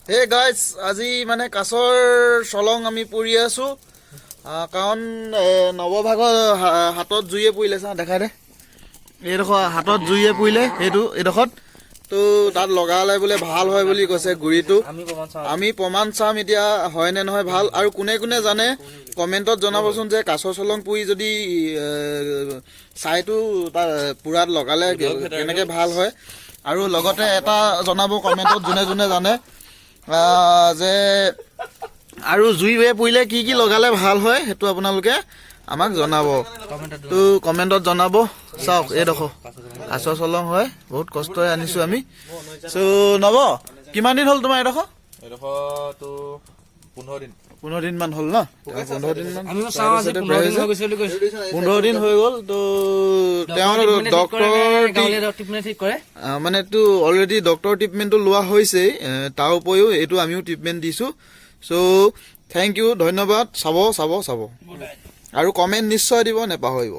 Hey guys আজি মানে কাছৰ চলং আমি পুৰি আছো কাৰণ নৱভাগৰ হাতত জুইয়ে পৰিলে চা দেখাই দে এইডোখৰ হাতত জুইয়ে পৰিলে এইডোখৰত তো তাত লগালে বোলে ভাল হয় বুলি কৈছে গুৰিটো আমি প্ৰমাণ চাম এতিয়া হয় নে নহয় ভাল আৰু কোনে কোনে জানে কমেণ্টত জনাবচোন যে কাছৰ চলং পুৰি যদি ছাইটো তাৰ পুৰাত লগালে কেনেকৈ ভাল হয় আৰু লগতে এটা জনাব কমেণ্টত যোনে যোনে জানে যে আৰু জুইয়ে পৰিলে কি কি লগালে ভাল হয় সেইটো আপোনালোকে আমাক জনাব তো কমেণ্টত জনাব চাওক এইডোখৰ কাছৰ চলং হয় বহুত কষ্টৰে আনিছো আমি চ' নব কিমান দিন হ'ল তোমাৰ এইডোখৰ তো 15 দিন মান হ'ল ন 15 দিন মান 15 দিন হৈ গ'ল তো তেওঁ ডক্টৰ মানে এইটো অলৰেডি ডক্টৰ ট্ৰিটমেণ্টটো লোৱা হৈছে তাৰ উপৰিও এইটো আমিও ট্ৰিটমেণ্ট দিছো চ' থেংক ইউ ধন্যবাদ চাব আৰু কমেণ্ট নিশ্চয় দিব নেপাহৰিব।